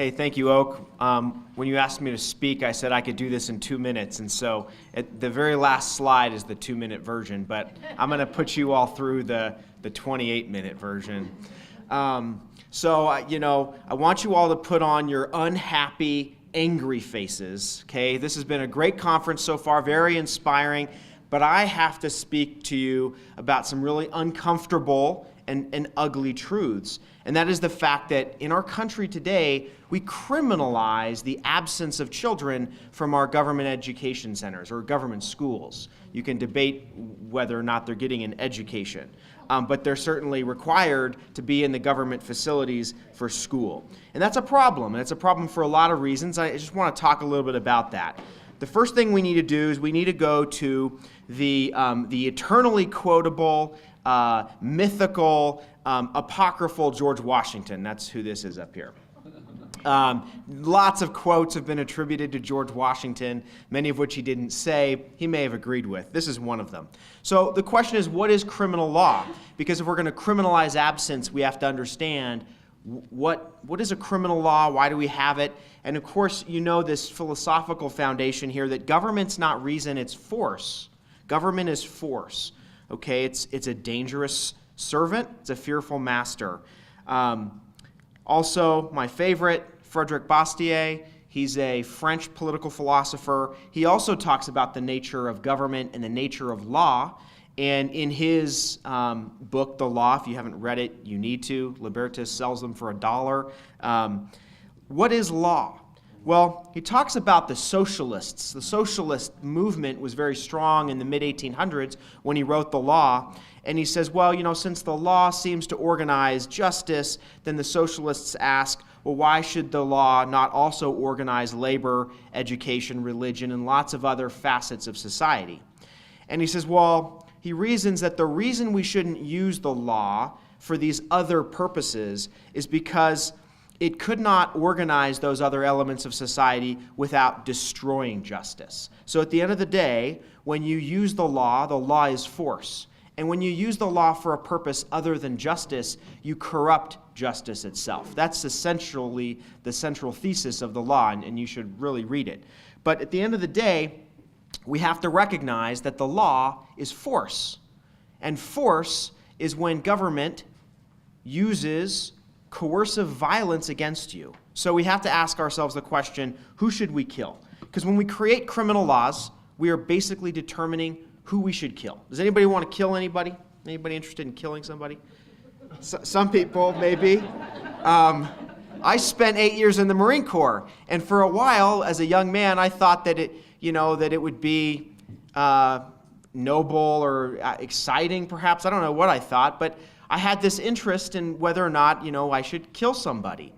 Hey, thank you, Oak. When you asked me to speak, I said I could do this in 2 minutes, and so the very last slide is the 2-minute version, but I'm going to put you all through the 28-minute version. I want you all to put on your unhappy, angry faces, okay? This has been a great conference so far, very inspiring, but I have to speak to you about some really uncomfortable and ugly truths. And that is the fact that in our country today, we criminalize the absence of children from our government education centers or government schools. You can debate whether or not they're getting an education, but they're certainly required to be in the government facilities for school. And that's a problem, and it's a problem for a lot of reasons. I just want to talk a little bit about that. The first thing we need to do is we need to go to the eternally quotable, mythical, apocryphal George Washington. That's who this is up here. Lots of quotes have been attributed to George Washington, many of which he didn't say. He may have agreed with. This is one of them. So the question is, what is criminal law? Because if we're going to criminalize absence, we have to understand what is a criminal law, why do we have it? And of course, you know this philosophical foundation here that government's not reason, it's force. Government is force. Okay, it's a dangerous servant, it's a fearful master. Also, my favorite, Frédéric Bastiat, he's a French political philosopher. He also talks about the nature of government and the nature of law. And in his book, The Law, if you haven't read it, you need to. Libertas sells them for $1. What is law? Well, he talks about the socialists. The socialist movement was very strong in the mid-1800s when he wrote The Law. And he says, well, since the law seems to organize justice, then the socialists ask, well, why should the law not also organize labor, education, religion, and lots of other facets of society? And he says, well, he reasons that the reason we shouldn't use the law for these other purposes is because it could not organize those other elements of society without destroying justice. So at the end of the day, when you use the law is force. And when you use the law for a purpose other than justice, you corrupt justice itself. That's essentially the central thesis of the law, and you should really read it. But at the end of the day, we have to recognize that the law is force. And force is when government uses coercive violence against you. So we have to ask ourselves the question, who should we kill? Because when we create criminal laws, we are basically determining who we should kill. Does anybody want to kill anybody? Anybody interested in killing somebody? Some people, maybe. I spent 8 years in the Marine Corps, and for a while, as a young man, I thought that it would be noble or exciting, perhaps. I don't know what I thought, but I had this interest in whether or not, I should kill somebody.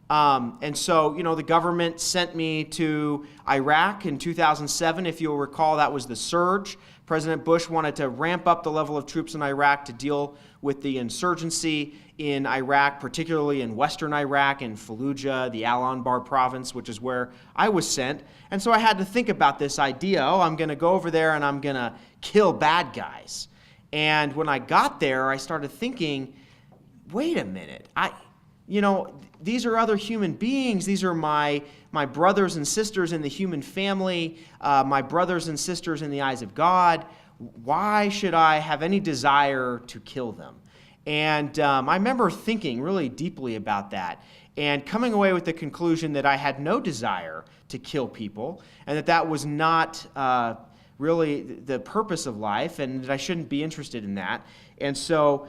And so, the government sent me to Iraq in 2007. If you'll recall, that was the surge. President Bush wanted to ramp up the level of troops in Iraq to deal with the insurgency in Iraq, particularly in western Iraq, in Fallujah, the Al-Anbar province, which is where I was sent. And so I had to think about this idea, I'm going to go over there and I'm going to kill bad guys. And when I got there, I started thinking, wait a minute, these are other human beings. These are my brothers and sisters in the human family, my brothers and sisters in the eyes of God. Why should I have any desire to kill them? And I remember thinking really deeply about that and coming away with the conclusion that I had no desire to kill people and that was not really the purpose of life and that I shouldn't be interested in that. And so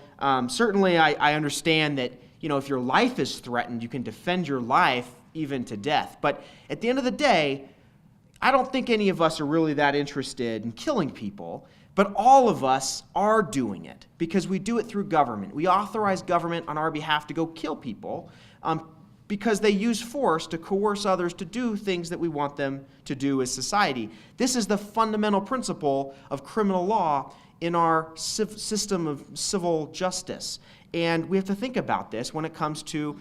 certainly I understand that if your life is threatened, you can defend your life even to death. But at the end of the day, I don't think any of us are really that interested in killing people, but all of us are doing it because we do it through government. We authorize government on our behalf to go kill people because they use force to coerce others to do things that we want them to do as society. This is the fundamental principle of criminal law in our system of civil justice. And we have to think about this when it comes to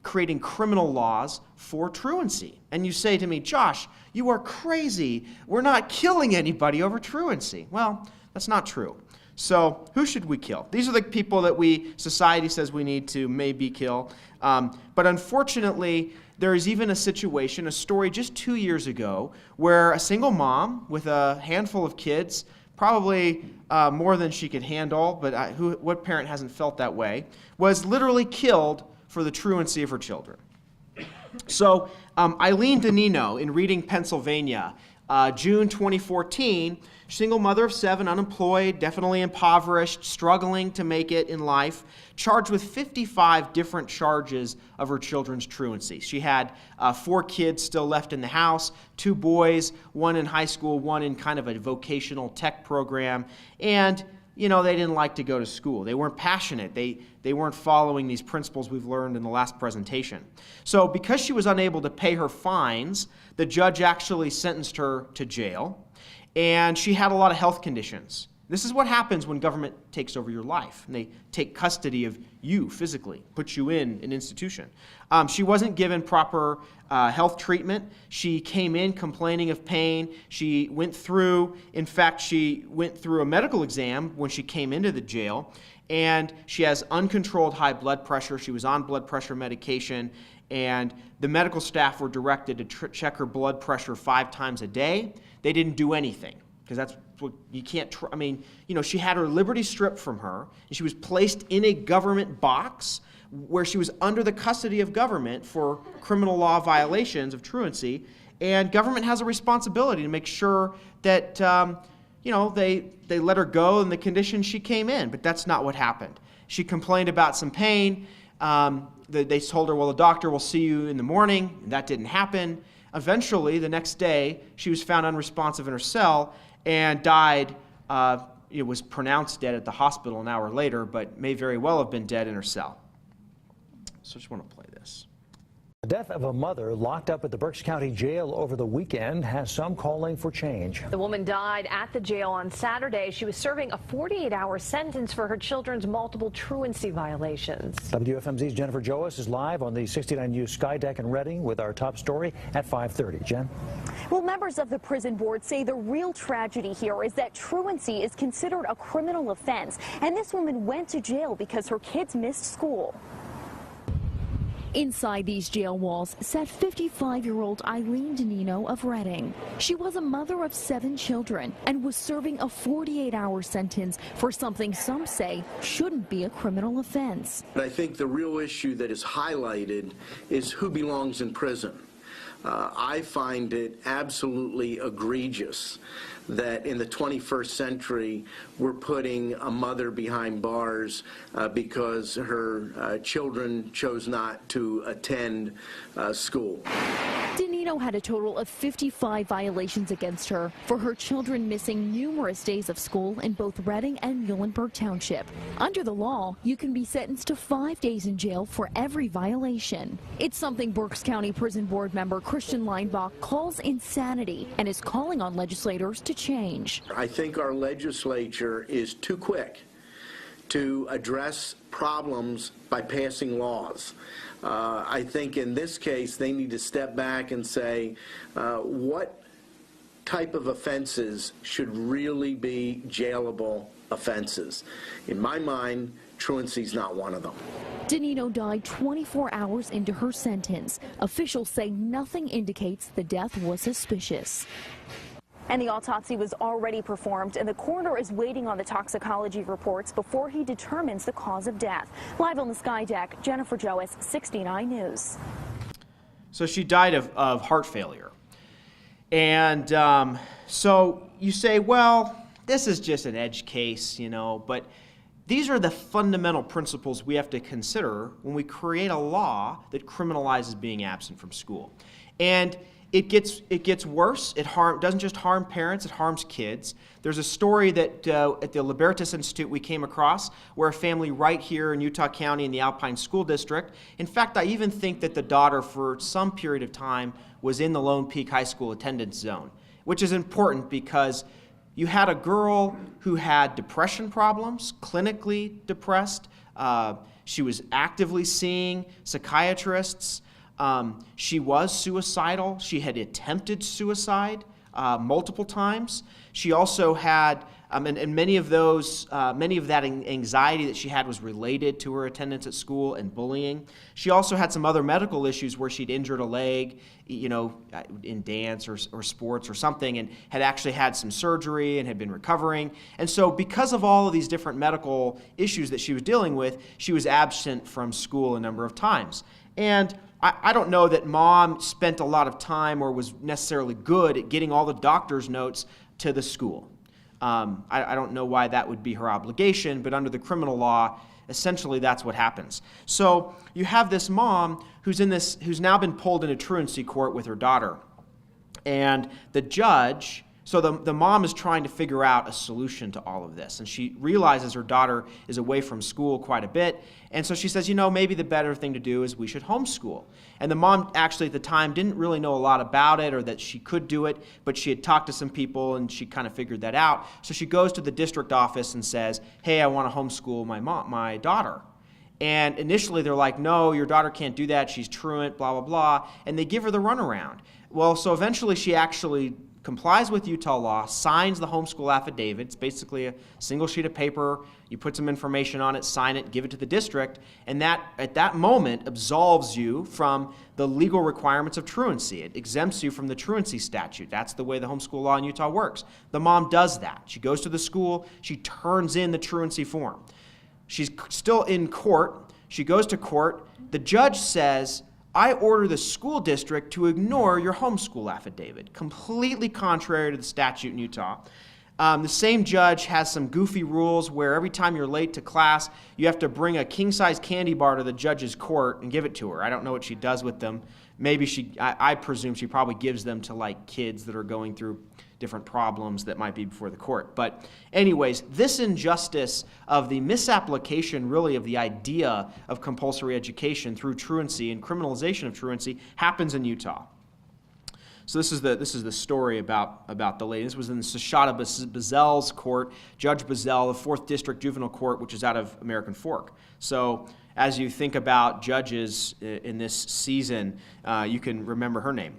creating criminal laws for truancy. And you say to me, Josh, you are crazy. We're not killing anybody over truancy. Well, that's not true. So who should we kill? These are the people that society says we need to maybe kill. But unfortunately, there is even a situation, a story just 2 years ago, where a single mom with a handful of kids, probably more than she could handle, but what parent hasn't felt that way, was literally killed for the truancy of her children. So Eileen Danino in Reading, Pennsylvania, June 2014, single mother of 7, unemployed, definitely impoverished, struggling to make it in life, charged with 55 different charges of her children's truancy. She had 4 kids still left in the house, 2 boys, 1 in high school, 1 in kind of a vocational tech program, and they didn't like to go to school. They weren't passionate. They weren't following these principles we've learned in the last presentation. So because she was unable to pay her fines, the judge actually sentenced her to jail, and she had a lot of health conditions. This is what happens when government takes over your life, and they take custody of you physically, put you in an institution. She wasn't given proper health treatment. She came in complaining of pain. She went through a medical exam when she came into the jail, and she has uncontrolled high blood pressure. She was on blood pressure medication, and the medical staff were directed to check her blood pressure 5 times a day. They didn't do anything, because that's what you can't, she had her liberty stripped from her, and she was placed in a government box where she was under the custody of government for criminal law violations of truancy, and government has a responsibility to make sure that, they let her go in the conditions she came in, but that's not what happened. She complained about some pain. They told her, well, the doctor will see you in the morning, and that didn't happen. Eventually, the next day, she was found unresponsive in her cell and died. It was pronounced dead at the hospital an hour later, but may very well have been dead in her cell. So I just want to play this. The death of a mother locked up at the Berks County Jail over the weekend has some calling for change. The woman died at the jail on Saturday. She was serving a 48-hour sentence for her children's multiple truancy violations. WFMZ's Jennifer Joas is live on the 69 News Sky Deck in Reading with our top story at 5:30. Jen? Well, members of the prison board say the real tragedy here is that truancy is considered a criminal offense, and this woman went to jail because her kids missed school. Inside these jail walls sat 55-year-old Eileen Danino of Reading. She was a mother of 7 children and was serving a 48-hour sentence for something some say shouldn't be a criminal offense. I think the real issue that is highlighted is who belongs in prison. I find it absolutely egregious that in the 21st century we're putting a mother behind bars because her children chose not to attend school. Danino had a total of 55 violations against her for her children missing numerous days of school in both Reading and Muhlenberg Township. Under the law, you can be sentenced to 5 days in jail for every violation. It's something Berks County Prison Board member Christian Leinbach calls insanity and is calling on legislators to change. I think our legislature is too quick to address problems by passing laws. I think in this case they need to step back and say what type of offenses should really be jailable offenses. In my mind, truancy is not one of them. Danino died 24 hours into her sentence. Officials say nothing indicates the death was suspicious. And the autopsy was already performed, and the coroner is waiting on the toxicology reports before he determines the cause of death. Live on the Sky Deck, Jennifer Joas, 69 News. So she died of heart failure. And so you say, well, this is just an edge case, but these are the fundamental principles we have to consider when we create a law that criminalizes being absent from school. And it gets worse. It doesn't just harm parents, it harms kids. There's a story that at the Libertas Institute we came across where a family right here in Utah County in the Alpine School District, in fact, I even think that the daughter for some period of time was in the Lone Peak High School attendance zone, which is important because you had a girl who had depression problems, clinically depressed. She was actively seeing psychiatrists. She was suicidal. She had attempted suicide multiple times. She also had And many of that anxiety that she had was related to her attendance at school and bullying. She also had some other medical issues where she'd injured a leg, in dance or sports or something, and had actually had some surgery and had been recovering. And so because of all of these different medical issues that she was dealing with, she was absent from school a number of times. And I don't know that mom spent a lot of time or was necessarily good at getting all the doctor's notes to the school. I don't know why that would be her obligation, but under the criminal law, essentially that's what happens. So you have this mom who's now been pulled into truancy court with her daughter. And the judge, so the mom is trying to figure out a solution to all of this. And she realizes her daughter is away from school quite a bit. And so she says, maybe the better thing to do is we should homeschool. And the mom actually at the time didn't really know a lot about it or that she could do it, but she had talked to some people and she kind of figured that out. So she goes to the district office and says, hey, I want to homeschool my daughter. And initially they're like, no, your daughter can't do that. She's truant, blah, blah, blah. And they give her the runaround. Well, so eventually she actually complies with Utah law, signs the homeschool affidavit. It's basically a single sheet of paper. You put some information on it, sign it, give it to the district, and that at that moment absolves you from the legal requirements of truancy. It exempts you from the truancy statute. That's the way the homeschool law in Utah works. The mom does that. She goes to the school. She turns in the truancy form. She's still in court. She goes to court. The judge says, I order the school district to ignore your homeschool affidavit, completely contrary to the statute in Utah. The same judge has some goofy rules where every time you're late to class, you have to bring a king-size candy bar to the judge's court and give it to her. I don't know what she does with them. Maybe I presume she probably gives them to like kids that are going through different problems that might be before the court. But anyways, this injustice of the misapplication really of the idea of compulsory education through truancy and criminalization of truancy happens in Utah. So this is the story about the lady. This was in Sashada Bazel's court, Judge Bazel, the 4th District Juvenile Court, which is out of American Fork. So as you think about judges in this season, you can remember her name.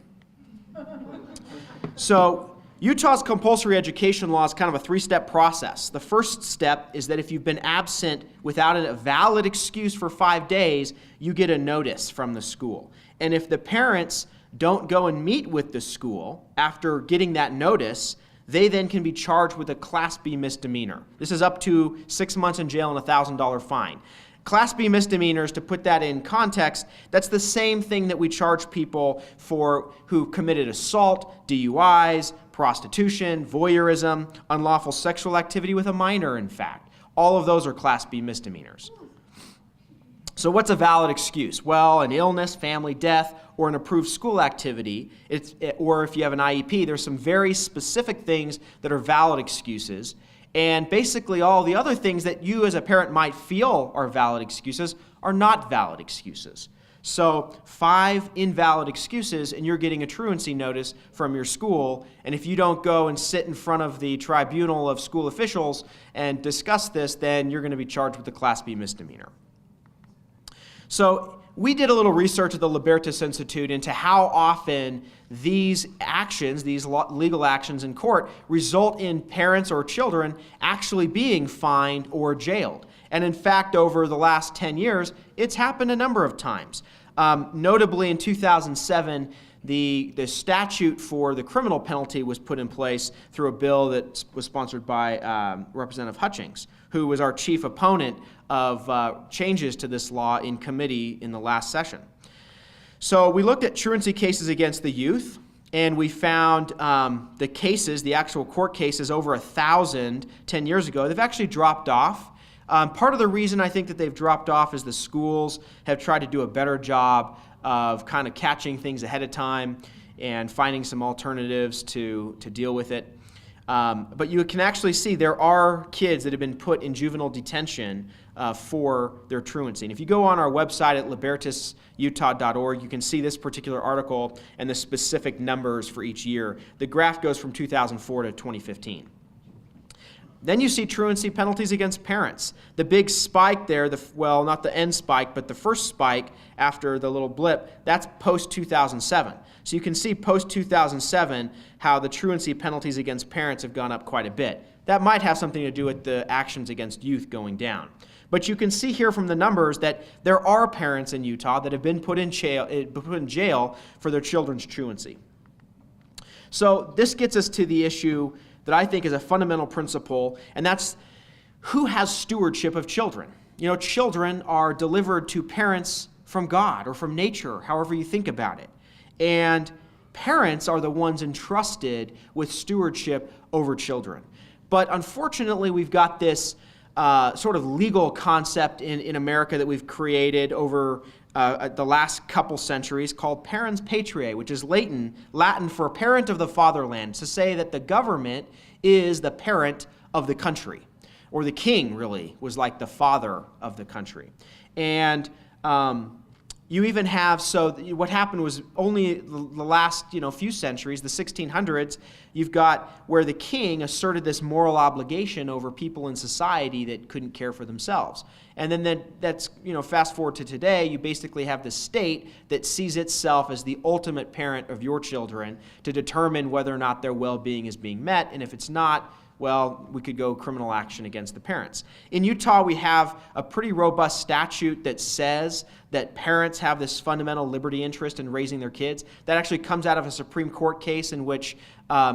So Utah's compulsory education law is kind of a 3-step process. The first step is that if you've been absent without a valid excuse for 5 days, you get a notice from the school. And if the parents don't go and meet with the school after getting that notice, they then can be charged with a Class B misdemeanor. This is up to 6 months in jail and a $1,000 fine. Class B misdemeanors, to put that in context, that's the same thing that we charge people for who committed assault, DUIs, prostitution, voyeurism, unlawful sexual activity with a minor, in fact. All of those are Class B misdemeanors. So what's a valid excuse? Well, an illness, family death, or an approved school activity, or if you have an IEP, there's some very specific things that are valid excuses. And basically all the other things that you as a parent might feel are valid excuses are not valid excuses. So 5 invalid excuses and you're getting a truancy notice from your school. And if you don't go and sit in front of the tribunal of school officials and discuss this, then you're going to be charged with a Class B misdemeanor. So we did a little research at the Libertas Institute into how often these actions, these legal actions in court, result in parents or children actually being fined or jailed. And in fact, over the last 10 years, it's happened a number of times. Notably in 2007, the statute for the criminal penalty was put in place through a bill that was sponsored by Representative Hutchings, who was our chief opponent of changes to this law in committee in the last session. So we looked at truancy cases against the youth, and we found the cases, the actual court cases, over 1,000 10 years ago. They've actually dropped off. Part of the reason I think that they've dropped off is the schools have tried to do a better job of kind of catching things ahead of time and finding some alternatives to deal with it. But you can actually see there are kids that have been put in juvenile detention for their truancy. And if you go on our website at libertasutah.org, you can see this particular article and the specific numbers for each year. The graph goes from 2004 to 2015. Then you see truancy penalties against parents. The big spike there, well, not the end spike, but the first spike after the little blip, that's post-2007. So you can see post-2007 how the truancy penalties against parents have gone up quite a bit. that might have something to do with the actions against youth going down. But you can see here from the numbers that there are parents in Utah that have been put in jail for their children's truancy. So this gets us to the issue that I think is a fundamental principle, and that's who has stewardship of children. You know, children are delivered to parents from God or from nature, however you think about it. And parents are the ones entrusted with stewardship over children. But unfortunately, we've got this sort of legal concept in America that we've created over the last couple centuries called parens patriae, which is Latin for parent of the fatherland, to say that the government is the parent of the country, or the king really was like the father of the country. And you even have, so what happened was only the last few centuries, the 1600s, you've got where the king asserted this moral obligation over people in society that couldn't care for themselves. And then that's fast forward to today, you basically have the state that sees itself as the ultimate parent of your children to determine whether or not their well-being is being met, and if it's not, well, we could go criminal action against the parents. In Utah, we have a pretty robust statute that says that parents have this fundamental liberty interest in raising their kids. That actually comes out of a Supreme Court case in which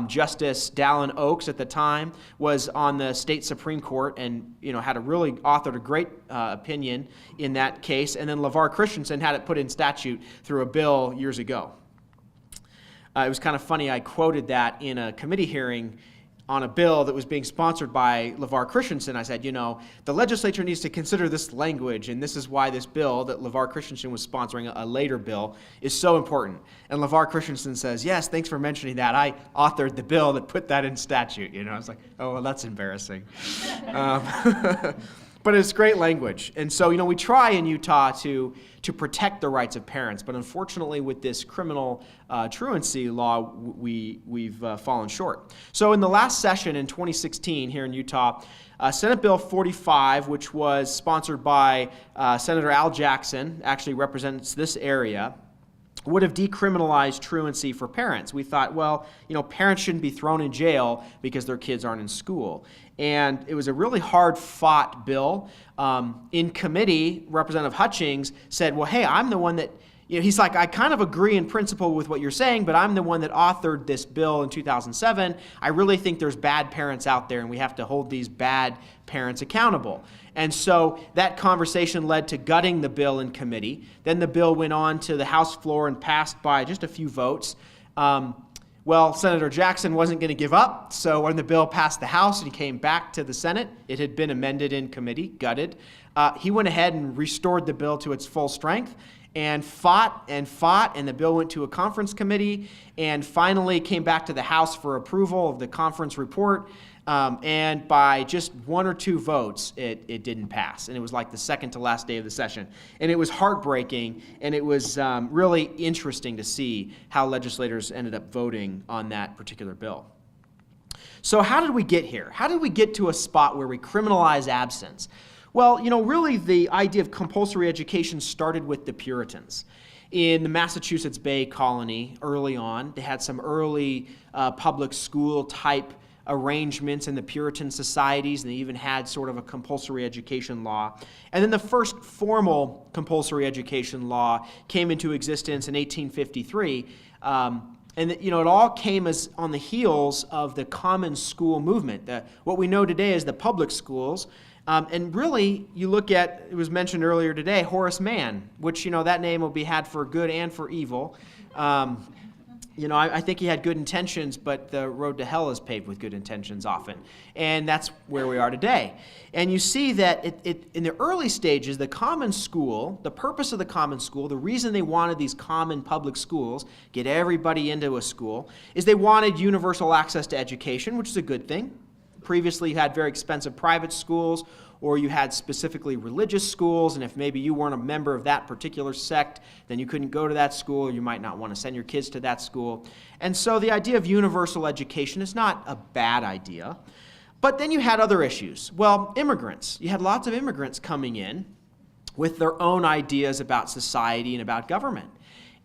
Justice Dallin Oaks at the time was on the state Supreme Court and had authored a great opinion in that case. And then LeVar Christensen had it put in statute through a bill years ago. It was kind of funny, I quoted that in a committee hearing on a bill that was being sponsored by LeVar Christensen. I said, the legislature needs to consider this language, and this is why this bill that LeVar Christensen was sponsoring, a later bill, is so important. And LeVar Christensen says, yes, thanks for mentioning that. I authored the bill that put that in statute. I was like, oh, well, that's embarrassing. But it's great language. And so, we try in Utah to protect the rights of parents, but unfortunately with this criminal truancy law, we've fallen short. So in the last session in 2016 here in Utah, Senate Bill 45, which was sponsored by Senator Al Jackson, actually represents this area, would have decriminalized truancy for parents. We thought, well, parents shouldn't be thrown in jail because their kids aren't in school. And it was a really hard-fought bill. In committee, Representative Hutchings said, well, hey, I'm the one that, he's like, I kind of agree in principle with what you're saying, but I'm the one that authored this bill in 2007. I really think there's bad parents out there, and we have to hold these bad parents accountable. And so that conversation led to gutting the bill in committee. Then the bill went on to the House floor and passed by just a few votes. Well, Senator Jackson wasn't going to give up, so when the bill passed the House and came back to the Senate, it had been amended in committee, gutted. He went ahead and restored the bill to its full strength and fought, and the bill went to a conference committee and finally came back to the House for approval of the conference report. And by just one or two votes, it didn't pass. And it was like the second to last day of the session. And it was heartbreaking, and it was really interesting to see how legislators ended up voting on that particular bill. So how did we get here? How did we get to a spot where we criminalize absence? Well, really the idea of compulsory education started with the Puritans. In the Massachusetts Bay Colony early on, they had some early public school type arrangements in the Puritan societies, and they even had sort of a compulsory education law. And then the first formal compulsory education law came into existence in 1853. And it all came as on the heels of the common school movement, what we know today as the public schools. And really, you look at, it was mentioned earlier today, Horace Mann, which, that name will be had for good and for evil. I think he had good intentions, but the road to hell is paved with good intentions often. And that's where we are today. And you see that in the early stages, the common school, the purpose of the common school, the reason they wanted these common public schools, get everybody into a school, is they wanted universal access to education, which is a good thing. Previously, you had very expensive private schools, or you had specifically religious schools, and if maybe you weren't a member of that particular sect, then you couldn't go to that school, or you might not want to send your kids to that school. And so the idea of universal education is not a bad idea. But then you had other issues. Well, immigrants. You had lots of immigrants coming in with their own ideas about society and about government.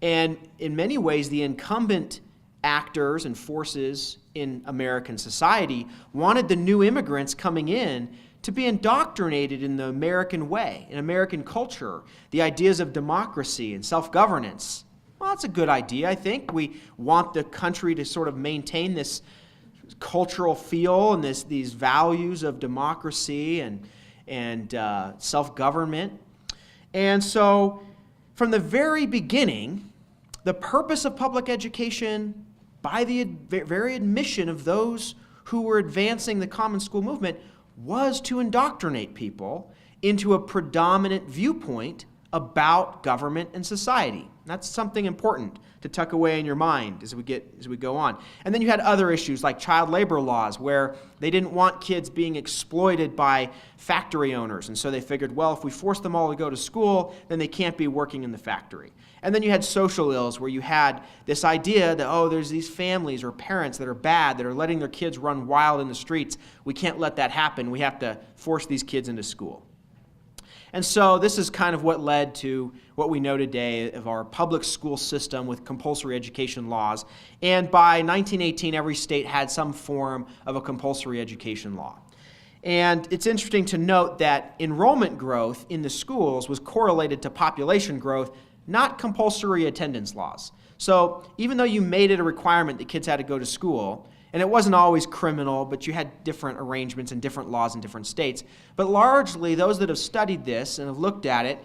And in many ways, the incumbent actors and forces in American society wanted the new immigrants coming in to be indoctrinated in the American way, in American culture, the ideas of democracy and self-governance. Well, that's a good idea, I think. We want the country to sort of maintain this cultural feel and these values of democracy and self-government. And so, from the very beginning, the purpose of public education, by the very admission of those who were advancing the common school movement, was to indoctrinate people into a predominant viewpoint about government and society. That's something important to tuck away in your mind as we go on. And then you had other issues like child labor laws, where they didn't want kids being exploited by factory owners, and so they figured, well, if we force them all to go to school, then they can't be working in the factory. And then you had social ills, where you had this idea that, oh, there's these families or parents that are bad, that are letting their kids run wild in the streets. We can't let that happen. We have to force these kids into school. And so this is kind of what led to what we know today of our public school system with compulsory education laws. And by 1918, every state had some form of a compulsory education law. And it's interesting to note that enrollment growth in the schools was correlated to population growth, not compulsory attendance laws. So even though you made it a requirement that kids had to go to school, and it wasn't always criminal, but you had different arrangements and different laws in different states. But largely, those that have studied this and have looked at it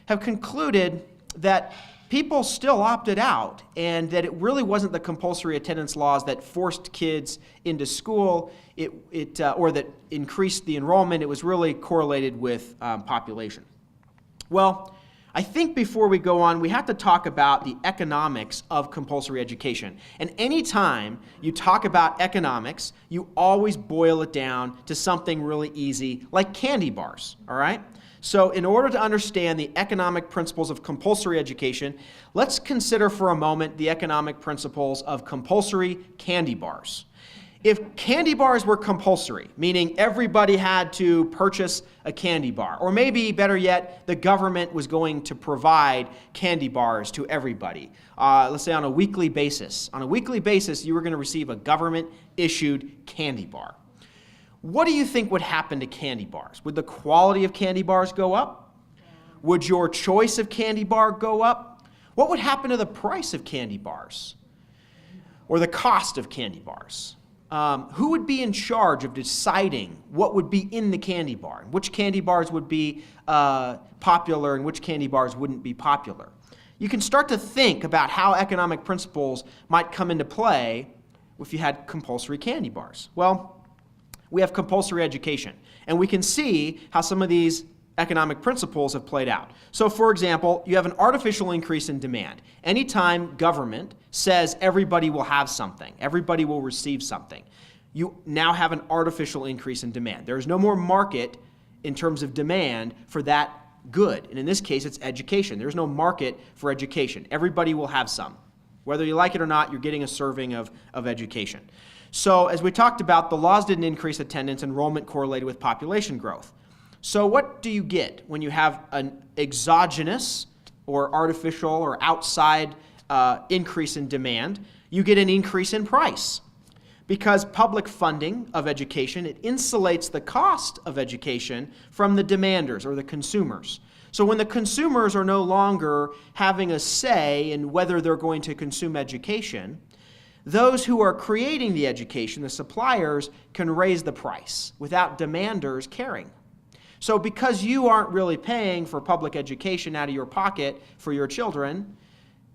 have concluded that people still opted out, and that it really wasn't the compulsory attendance laws that forced kids into school or that increased the enrollment. It was really correlated with population. Well, I think before we go on, we have to talk about the economics of compulsory education. And anytime you talk about economics, you always boil it down to something really easy, like candy bars, all right? So in order to understand the economic principles of compulsory education, let's consider for a moment the economic principles of compulsory candy bars. If candy bars were compulsory, meaning everybody had to purchase a candy bar, or maybe better yet, the government was going to provide candy bars to everybody, let's say on a weekly basis. On a weekly basis, you were going to receive a government-issued candy bar. What do you think would happen to candy bars? Would the quality of candy bars go up? Would your choice of candy bar go up? What would happen to the price of candy bars? Or the cost of candy bars? Who would be in charge of deciding what would be in the candy bar? Which candy bars would be popular and which candy bars wouldn't be popular? You can start to think about how economic principles might come into play if you had compulsory candy bars. Well, we have compulsory education, and we can see how some of these economic principles have played out. So, for example, you have an artificial increase in demand. Anytime government says everybody will have something, everybody will receive something, you now have an artificial increase in demand. There is no more market in terms of demand for that good. And in this case, it's education. There's no market for education. Everybody will have some. Whether you like it or not, you're getting a serving of education. So, as we talked about, the laws didn't increase attendance. Enrollment correlated with population growth. So what do you get when you have an exogenous or artificial or outside increase in demand? You get an increase in price. Because public funding of education, it insulates the cost of education from the demanders or the consumers. So when the consumers are no longer having a say in whether they're going to consume education, those who are creating the education, the suppliers, can raise the price without demanders caring. So because you aren't really paying for public education out of your pocket for your children,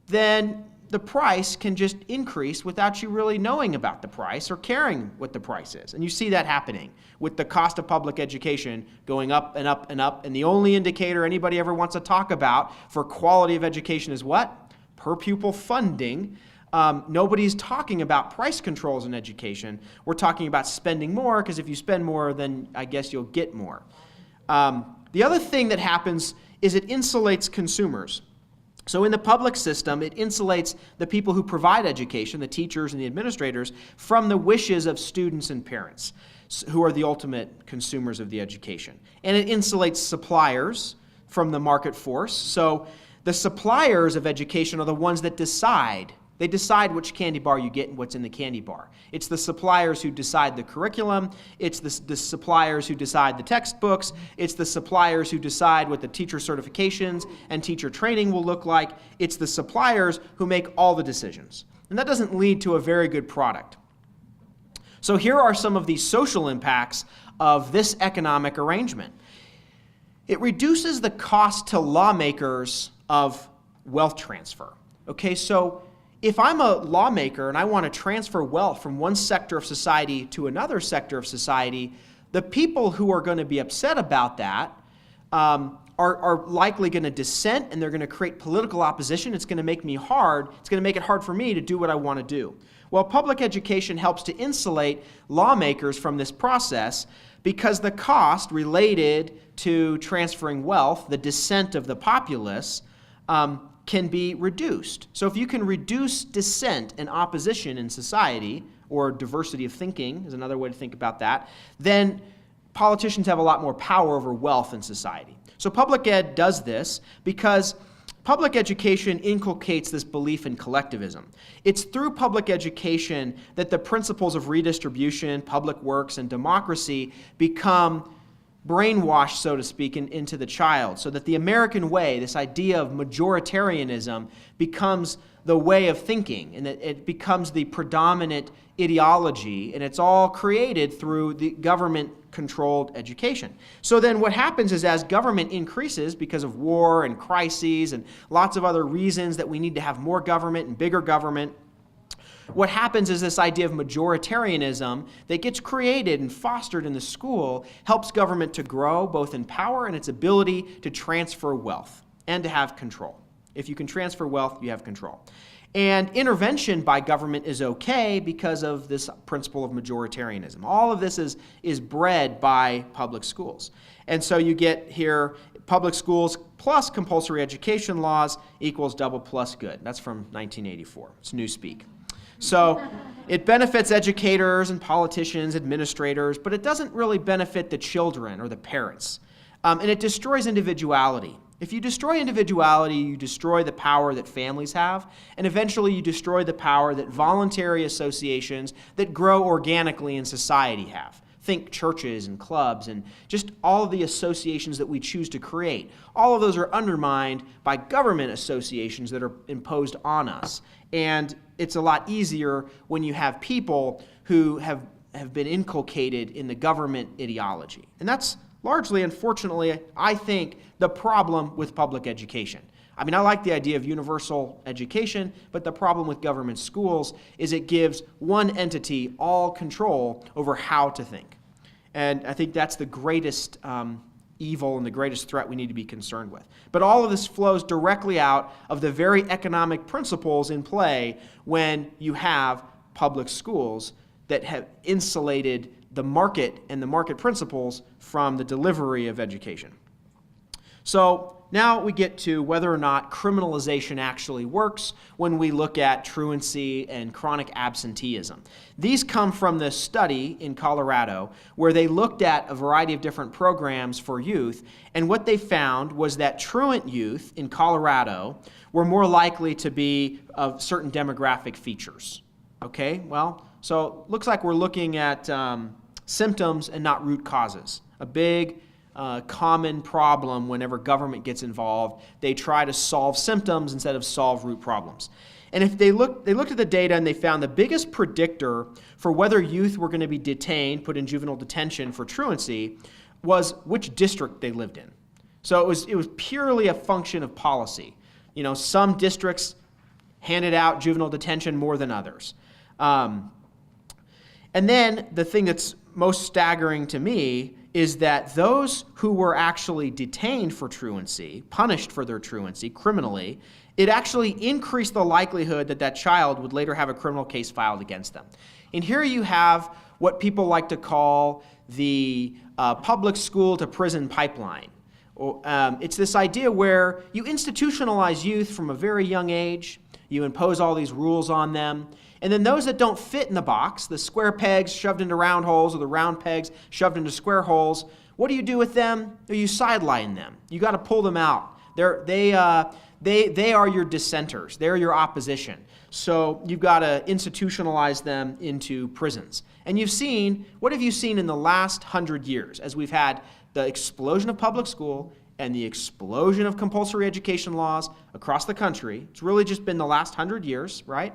then the price can just increase without you really knowing about the price or caring what the price is. And you see that happening with the cost of public education going up and up and up. And the only indicator anybody ever wants to talk about for quality of education is what? Per pupil funding. Nobody's talking about price controls in education. We're talking about spending more, because if you spend more, then I guess you'll get more. The other thing that happens is it insulates consumers. So in the public system, it insulates the people who provide education, the teachers and the administrators, from the wishes of students and parents, who are the ultimate consumers of the education. And it insulates suppliers from the market force. So the suppliers of education are the ones that decide They decide which candy bar you get and what's in the candy bar. It's the suppliers who decide the curriculum. It's the suppliers who decide the textbooks. It's the suppliers who decide what the teacher certifications and teacher training will look like. It's the suppliers who make all the decisions. And that doesn't lead to a very good product. So here are some of the social impacts of this economic arrangement. It reduces the cost to lawmakers of wealth transfer. Okay, so if I'm a lawmaker and I want to transfer wealth from one sector of society to another sector of society, the people who are going to be upset about that are likely going to dissent, and they're going to create political opposition. It's going to make it hard for me to do what I want to do. Well, public education helps to insulate lawmakers from this process because the cost related to transferring wealth, the dissent of the populace, can be reduced. So if you can reduce dissent and opposition in society, or diversity of thinking is another way to think about that, then politicians have a lot more power over wealth in society. So public ed does this because public education inculcates this belief in collectivism. It's through public education that the principles of redistribution, public works, and democracy become brainwashed, so to speak, into the child, so that the American way, this idea of majoritarianism, becomes the way of thinking, and that it becomes the predominant ideology, and it's all created through the government-controlled education. So then what happens is, as government increases because of war and crises and lots of other reasons that we need to have more government and bigger government, what happens is this idea of majoritarianism that gets created and fostered in the school helps government to grow both in power and its ability to transfer wealth and to have control. If you can transfer wealth, you have control. And intervention by government is okay because of this principle of majoritarianism. All of this is bred by public schools. And so you get here public schools plus compulsory education laws equals double plus good. That's from 1984. It's newspeak. So it benefits educators and politicians, administrators, but it doesn't really benefit the children or the parents. And it destroys individuality. If you destroy individuality, you destroy the power that families have, and eventually you destroy the power that voluntary associations that grow organically in society have. Think churches and clubs and just all of the associations that we choose to create. All of those are undermined by government associations that are imposed on us. And it's a lot easier when you have people who have been inculcated in the government ideology. And that's largely, unfortunately, I think, the problem with public education. I mean, I like the idea of universal education, but the problem with government schools is it gives one entity all control over how to think. And I think that's the greatest evil and the greatest threat we need to be concerned with. But all of this flows directly out of the very economic principles in play when you have public schools that have insulated the market and the market principles from the delivery of education. So now we get to whether or not criminalization actually works when we look at truancy and chronic absenteeism. These come from this study in Colorado where they looked at a variety of different programs for youth, and what they found was that truant youth in Colorado were more likely to be of certain demographic features. Okay, well, so it looks like we're looking at symptoms and not root causes. A big common problem whenever government gets involved. They try to solve symptoms instead of solve root problems. And if they looked at the data and they found the biggest predictor for whether youth were going to be detained, put in juvenile detention for truancy, was which district they lived in. So it was purely a function of policy. You know, some districts handed out juvenile detention more than others. And then the thing that's most staggering to me is that those who were actually detained for truancy, punished for their truancy criminally, it actually increased the likelihood that that child would later have a criminal case filed against them. And here you have what people like to call the public school to prison pipeline. It's this idea where you institutionalize youth from a very young age, you impose all these rules on them, and then those that don't fit in the box, the square pegs shoved into round holes or the round pegs shoved into square holes, what do you do with them? You sideline them. You got to pull them out. They are your dissenters. They're your opposition. So you've got to institutionalize them into prisons. And what have you seen in the last 100 years as we've had the explosion of public school and the explosion of compulsory education laws across the country? It's really just been the last 100 years, right?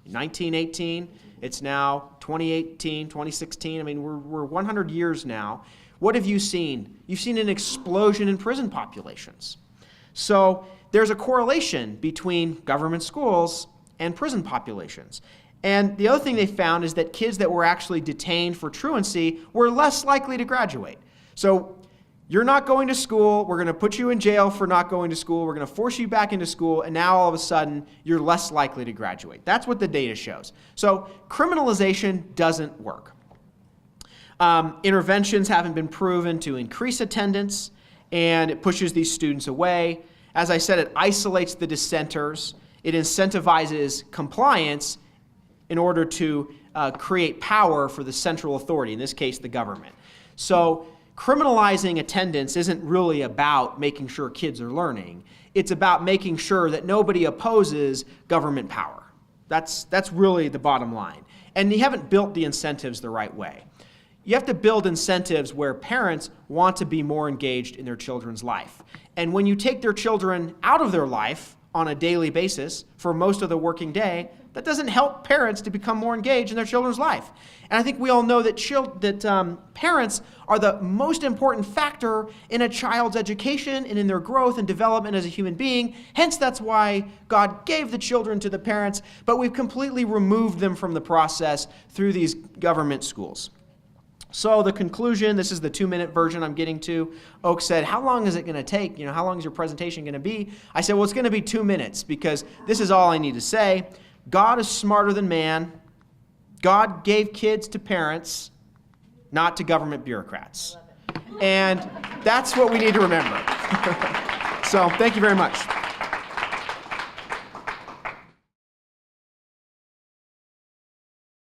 1918, it's now 2018, 2016. I mean, we're 100 years now. What have you seen? You've seen an explosion in prison populations. So there's a correlation between government schools and prison populations. And the other thing they found is that kids that were actually detained for truancy were less likely to graduate. So you're not going to school, we're going to put you in jail for not going to school, we're going to force you back into school, and now all of a sudden you're less likely to graduate. That's what the data shows. So criminalization doesn't work. Interventions haven't been proven to increase attendance, and it pushes these students away. As I said, it isolates the dissenters. It incentivizes compliance in order to create power for the central authority, in this case, the government. So criminalizing attendance isn't really about making sure kids are learning. It's about making sure that nobody opposes government power. That's really the bottom line. And you haven't built the incentives the right way. You have to build incentives where parents want to be more engaged in their children's life. And when you take their children out of their life on a daily basis for most of the working day, that doesn't help parents to become more engaged in their children's life. And I think we all know that parents are the most important factor in a child's education and in their growth and development as a human being. Hence, that's why God gave the children to the parents, but we've completely removed them from the process through these government schools. So the conclusion, this is the 2-minute version I'm getting to. Oak said, how long is it going to take? How long is your presentation going to be? I said, well, it's going to be 2 minutes because this is all I need to say. God is smarter than man. God gave kids to parents, not to government bureaucrats. And that's what we need to remember. So thank you very much.